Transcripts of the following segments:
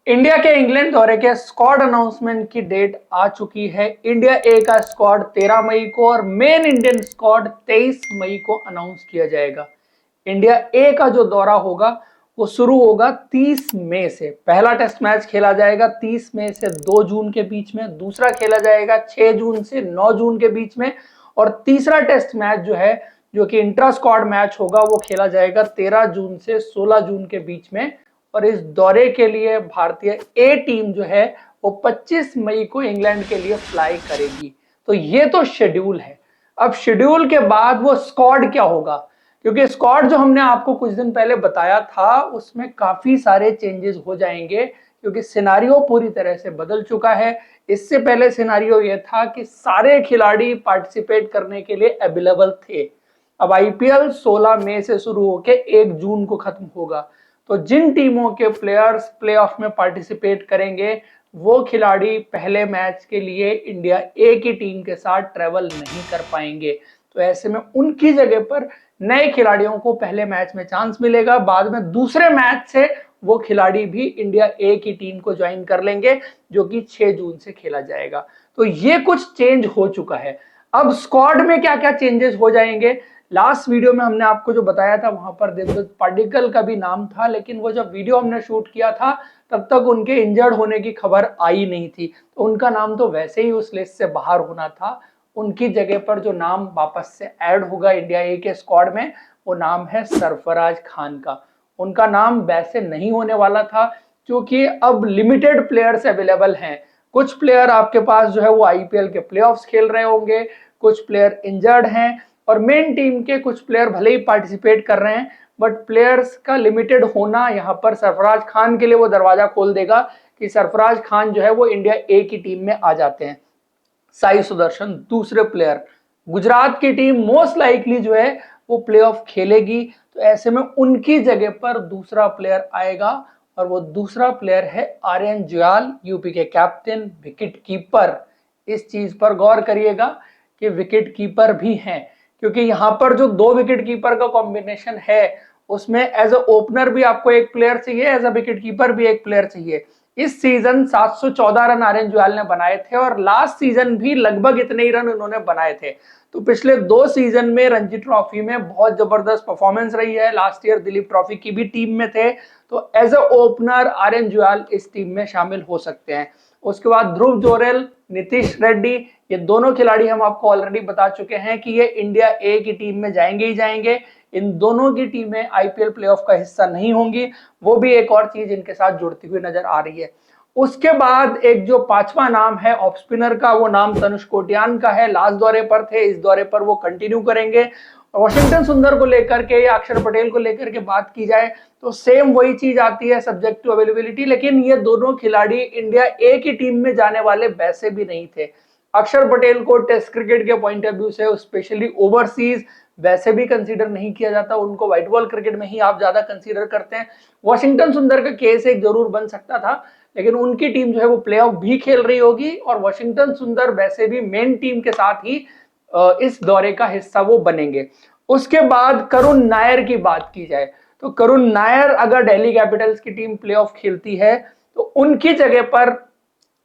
India के England दौरे के स्क्वाड अनाउंसमेंट की डेट आ चुकी है। इंडिया ए का स्क्वाड 13 मई को और मेन इंडियन स्क्वाड 23 मई को अनाउंस किया जाएगा। इंडिया ए का जो दौरा होगा वो शुरू होगा 30 मई से। पहला टेस्ट मैच खेला जाएगा 30 मई से 2 जून के बीच में, दूसरा खेला जाएगा 6 जून से 9 जून के बीच में और तीसरा टेस्ट मैच जो है, जो कि इंट्रा स्क्वाड मैच होगा, वो खेला जाएगा 13 जून से 16 जून के बीच में। और इस दौरे के लिए भारतीय ए टीम जो है वो 25 मई को इंग्लैंड के लिए फ्लाई करेगी। तो ये तो शेड्यूल है। अब शेड्यूल के बाद वो स्क्वाड क्या होगा, क्योंकि स्क्वाड जो हमने आपको कुछ दिन पहले बताया था उसमें काफी सारे चेंजेस हो जाएंगे, क्योंकि सिनारियो पूरी तरह से बदल चुका है। इससे पहले सिनारियो ये था कि सारे खिलाड़ी पार्टिसिपेट करने के लिए अवेलेबल थे। अब आईपीएल 16 मई से शुरू होकर 1 जून को खत्म होगा। तो जिन टीमों के प्लेयर्स प्लेऑफ में पार्टिसिपेट करेंगे वो खिलाड़ी पहले मैच के लिए इंडिया ए की टीम के साथ ट्रेवल नहीं कर पाएंगे। तो ऐसे में उनकी जगह पर नए खिलाड़ियों को पहले मैच में चांस मिलेगा, बाद में दूसरे मैच से वो खिलाड़ी भी इंडिया ए की टीम को ज्वाइन कर लेंगे, जो कि 6 जून से खेला जाएगा। तो ये कुछ चेंज हो चुका है। अब स्क्वाड में क्या क्या चेंजेस हो जाएंगे, लास्ट वीडियो में हमने आपको जो बताया था वहां पर देवदत्त पाडिक्कल का भी नाम था, लेकिन वो जब वीडियो हमने शूट किया था तब तक उनके इंजर्ड होने की खबर आई नहीं थी, तो उनका नाम तो वैसे ही उस लिस्ट से बाहर होना था। उनकी जगह पर जो नाम वापस से ऐड होगा इंडिया ए के स्क्वाड में, वो नाम है सरफराज खान का। उनका नाम वैसे नहीं होने वाला था, क्योंकि अब लिमिटेड प्लेयर्स अवेलेबल हैं। कुछ प्लेयर आपके पास जो है वो आईपीएल के प्लेऑफ्स खेल रहे होंगे, कुछ प्लेयर इंजर्ड हैं और मेन टीम के कुछ प्लेयर भले ही पार्टिसिपेट कर रहे हैं, बट प्लेयर्स का लिमिटेड होना यहाँ पर सरफराज खान के लिए वो दरवाजा खोल देगा कि सरफराज खान जो है वो इंडिया ए की टीम में आ जाते हैं। साई सुदर्शन दूसरे प्लेयर, गुजरात की टीम मोस्ट लाइकली जो है वो प्लेऑफ खेलेगी, तो ऐसे में उनकी जगह पर दूसरा प्लेयर आएगा और वो दूसरा प्लेयर है आर्यन जुयाल, यूपी के कैप्टन, विकेट कीपर। इस चीज पर गौर करिएगा कि विकेट कीपर भी हैं, क्योंकि यहाँ पर जो 2 विकेट कीपर का कॉम्बिनेशन है उसमें एज अ ओपनर भी आपको एक प्लेयर चाहिए, एज अ विकेट कीपर भी एक प्लेयर चाहिए। इस सीजन 714 रन आर्यन जुयाल ने बनाए थे और लास्ट सीजन भी लगभग इतने ही रन उन्होंने बनाए थे। तो पिछले 2 सीजन में रणजी ट्रॉफी में बहुत जबरदस्त परफॉर्मेंस रही है। लास्ट ईयर दिलीप ट्रॉफी की भी टीम में थे, तो as a opener Aryan Juyal इस टीम में शामिल हो सकते हैं। उसके बाद ध्रुव जोरेल, नीतीश रेड्डी, ये दोनों खिलाड़ी हम आपको ऑलरेडी बता चुके हैं कि ये इंडिया ए की टीम में जाएंगे ही जाएंगे। इन दोनों की टीमें आईपीएल प्लेऑफ का हिस्सा नहीं होंगी, वो भी एक और चीज इनके साथ जुड़ती हुई नजर आ रही है। उसके बाद एक जो 5वां नाम है ऑफ स्पिनर का, वो नाम तनुष कोटियान का है। लास्ट दौरे पर थे, इस दौरे पर वो कंटिन्यू करेंगे। वॉशिंगटन सुंदर को लेकर के या अक्षर पटेल को लेकर के बात की जाए तो सेम वही चीज आती है, सब्जेक्ट टू अवेलेबिलिटी। लेकिन ये दोनों खिलाड़ी इंडिया ए की टीम में जाने वाले वैसे भी नहीं थे। अक्षर पटेल को टेस्ट क्रिकेट के पॉइंट ऑफ व्यू से, स्पेशली ओवरसीज, वैसे भी कंसीडर नहीं किया जाता, उनको व्हाइट बॉल क्रिकेट में ही आप ज्यादा कंसीडर करते हैं। वॉशिंगटन सुंदर का केस एक जरूर बन सकता था, लेकिन उनकी टीम जो है वो प्लेऑफ भी खेल रही होगी और वॉशिंगटन सुंदर वैसे भी मेन टीम के साथ ही इस दौरे का हिस्सा वो बनेंगे। उसके बाद करुण नायर की बात की जाए तो करुण नायर अगर दिल्ली कैपिटल्स की टीम प्लेऑफ खेलती है तो उनकी जगह पर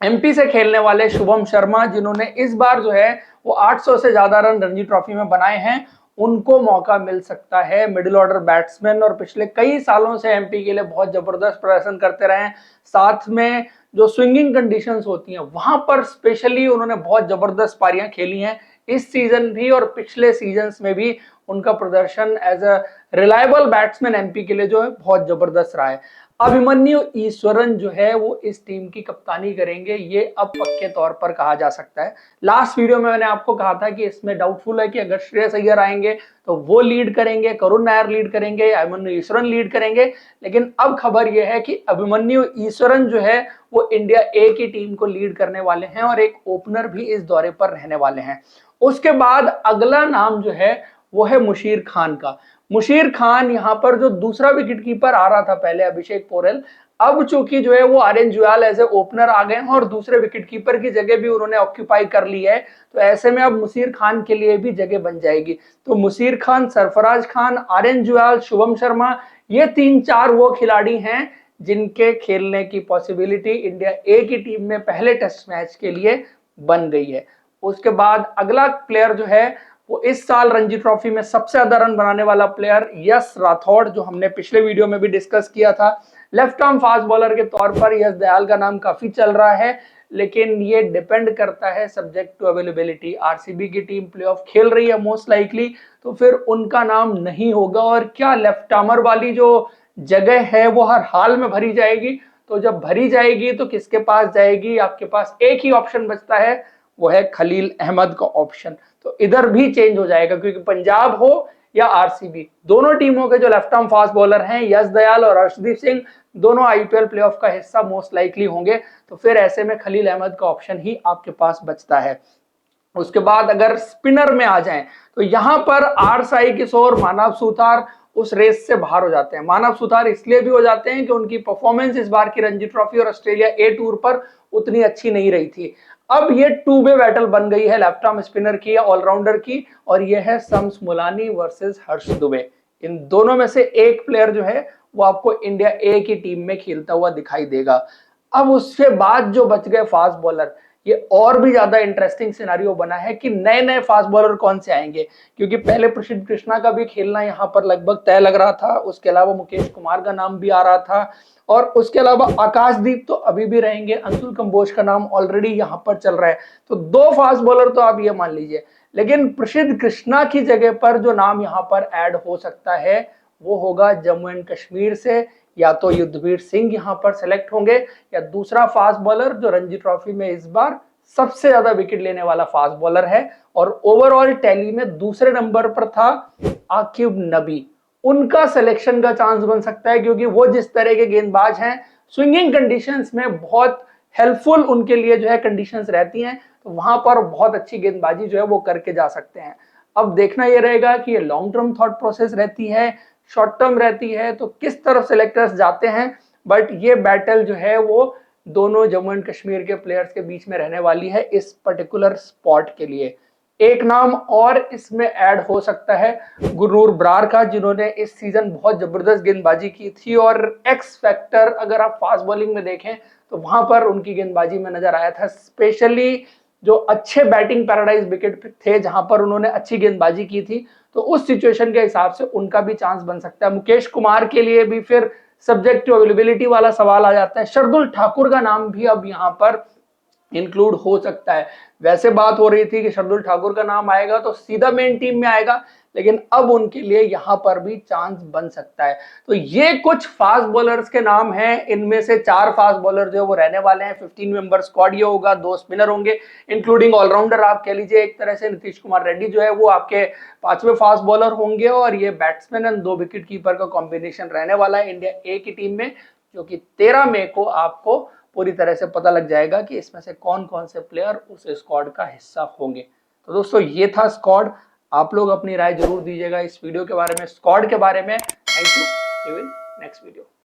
एमपी से खेलने वाले शुभम शर्मा, जिन्होंने इस बार जो है वो 800 से ज्यादा रन रणजी ट्रॉफी में बनाए हैं, उनको मौका मिल सकता है। मिडिल ऑर्डर बैट्समैन और पिछले कई सालों से एमपी के लिए बहुत जबरदस्त प्रदर्शन करते रहे हैं। साथ में जो स्विंगिंग कंडीशंस होती हैं वहां पर स्पेशली उन्होंने बहुत जबरदस्त पारियां खेली हैं। इस सीजन भी और पिछले सीजन्स में भी उनका प्रदर्शन as a reliable batsman MP के लिए जो है बहुत जबरदस्त रहा है। अभिमन्यु ईश्वरन जो है वो इस टीम की कप्तानी करेंगे, ये अब पक्के तौर पर कहा जा सकता है। लास्ट वीडियो में मैंने आपको कहा था कि इसमें डाउटफुल है कि अगर श्रेयस अय्यर आएंगे तो वो लीड करेंगे, करुण नायर लीड करेंगे, अभिमन्यु ईश्वरन लीड करेंगे। लेकिन अब खबर यह है कि अभिमन्यु ईश्वरन जो है वो इंडिया ए की टीम को लीड करने वाले हैं और एक ओपनर भी इस दौरे पर रहने वाले हैं। उसके बाद अगला नाम जो है वो है मुशीर खान का। मुशीर खान यहाँ पर जो दूसरा विकेट कीपर आ रहा था पहले अभिषेक पोरेल, अब चूंकि जो है वो Aryan Juyal as a opener आ गए हैं और दूसरे विकेट कीपर की जगह भी उन्होंने ऑक्यूपाई कर ली है, तो ऐसे में अब मुशीर खान के लिए भी जगह बन जाएगी। तो मुशीर खान, सरफराज खान, आर्यन जुयाल, शुभम शर्मा, ये 3-4 वो खिलाड़ी हैं जिनके खेलने की पॉसिबिलिटी इंडिया ए की टीम में पहले टेस्ट मैच के लिए बन गई है। उसके बाद अगला प्लेयर जो है वो इस साल रणजी ट्रॉफी में सबसे ज्यादा रन बनाने वाला प्लेयर यश राठौड़, जो हमने पिछले वीडियो में भी डिस्कस किया था। लेफ्ट आर्म फास्ट बॉलर के तौर पर यश दयाल का नाम काफी चल रहा है, लेकिन ये डिपेंड करता है सब्जेक्ट टू अवेलेबिलिटी। आरसीबी की टीम प्लेऑफ खेल रही है मोस्ट लाइकली, तो फिर उनका नाम नहीं होगा। और क्या लेफ्ट आर्मर वाली जो जगह है वो हर हाल में भरी जाएगी? तो जब भरी जाएगी तो किसके पास जाएगी? आपके पास एक ही ऑप्शन बचता है, वो है खलील अहमद का ऑप्शन। तो इधर भी चेंज हो जाएगा, क्योंकि पंजाब हो या आरसीबी, दोनों टीमों के जो लेफ्ट आर्म फास्ट बॉलर हैं यश दयाल और अर्शदीप सिंह, दोनों आईपीएल प्लेऑफ का हिस्सा मोस्ट लाइकली होंगे। तो फिर ऐसे में खलील अहमद का ऑप्शन ही आपके पास बचता है। उसके बाद अगर स्पिनर में आ जाएं तो यहां पर आर साई किशोर, मानव सुतार उस रेस से बाहर हो जाते हैं। मानव सुतार इसलिए भी हो जाते हैं कि उनकी परफॉर्मेंस इस बार की रणजी ट्रॉफी और ऑस्ट्रेलिया ए टूर पर उतनी अच्छी नहीं रही थी। अब ये टू वे बैटल बन गई है लेफ्ट आर्म स्पिनर की या ऑलराउंडर की, और ये है शम्स मुलानी वर्सेस हर्ष दुबे। इन दोनों में से एक प्लेयर जो है वो आपको इंडिया ए की टीम में खेलता हुआ दिखाई देगा। अब उसके बाद जो बच गए फास्ट बॉलर, ये और भी ज्यादा इंटरेस्टिंग सिनारियो बना है कि नए नए फास्ट बॉलर कौन से आएंगे, क्योंकि पहले प्रसिद्ध कृष्णा का भी खेलना यहाँ पर लगभग तय लग रहा था। उसके अलावा मुकेश कुमार का नाम भी आ रहा था, और उसके अलावा आकाशदीप तो अभी भी रहेंगे। अंशुल कंबोज का नाम ऑलरेडी यहाँ पर चल रहा है। तो दो फास्ट बॉलर तो आप ये मान लीजिए, लेकिन प्रसिद्ध कृष्णा की जगह पर जो नाम यहाँ पर ऐड हो सकता है वो होगा जम्मू एंड कश्मीर से, या तो युद्धवीर सिंह यहां पर सेलेक्ट होंगे, या दूसरा फास्ट बॉलर जो रणजी ट्रॉफी में इस बार सबसे ज्यादा विकेट लेने वाला फास्ट बॉलर है और ओवरऑल टैली में दूसरे नंबर पर था, आकिब नबी। उनका सिलेक्शन का चांस बन सकता है, क्योंकि वो जिस तरह के गेंदबाज हैं, स्विंगिंग कंडीशंस में बहुत हेल्पफुल उनके लिए जो है कंडीशंस रहती हैं, तो वहां पर बहुत अच्छी गेंदबाजी जो है वो करके जा सकते हैं। अब देखना यह रहेगा कि ये लॉन्ग टर्म थॉट प्रोसेस रहती है, शॉर्ट टर्म रहती है, तो किस तरफ सिलेक्टर्स जाते हैं। बट ये बैटल जो है वो दोनों जम्मू एंड कश्मीर के प्लेयर्स के बीच में रहने वाली है इस पर्टिकुलर स्पॉट के लिए। एक नाम और इसमें ऐड हो सकता है गुरनूर बरार का, जिन्होंने इस सीजन बहुत जबरदस्त गेंदबाजी की थी, और एक्स फैक्टर अगर आप फास्ट बॉलिंग में देखें तो वहां पर उनकी गेंदबाजी में नजर आया था। स्पेशली जो अच्छे बैटिंग पैराडाइज विकेट थे जहां पर उन्होंने अच्छी गेंदबाजी की थी, तो उस सिचुएशन के हिसाब से उनका भी चांस बन सकता है। मुकेश कुमार के लिए भी फिर सब्जेक्ट टू अवेलेबिलिटी वाला सवाल आ जाता है। शार्दुल ठाकुर का नाम भी अब यहाँ पर इंक्लूड हो सकता है। वैसे बात हो रही थी कि शार्दुल ठाकुर का नाम आएगा तो सीधा मेन टीम में आएगा, लेकिन अब उनके लिए यहां पर भी चांस बन सकता है। तो ये कुछ फास्ट बॉलर्स के नाम हैं। इनमें से 4 फास्ट बॉलर जो वो रहने वाले हैं। 15 मेंबर स्क्वाड ये होगा, 2 स्पिनर होंगे इंक्लूडिंग ऑलराउंडर आप कह लीजिए एक तरह से। नीतीश कुमार रेड्डी जो है वो आपके 5वें फास्ट बॉलर होंगे, और ये बैट्समैन एंड 2 विकेट कीपर का कॉम्बिनेशन रहने वाला है इंडिया ए की टीम में, जो कि 13 मई को आपको पूरी तरह से पता लग जाएगा कि इसमें से कौन कौन से प्लेयर उस स्क्वाड का हिस्सा होंगे। तो दोस्तों ये था स्क्वाड। आप लोग अपनी राय जरूर दीजिएगा इस वीडियो के बारे में, स्क्वाड के बारे में। Thank you, we will next video.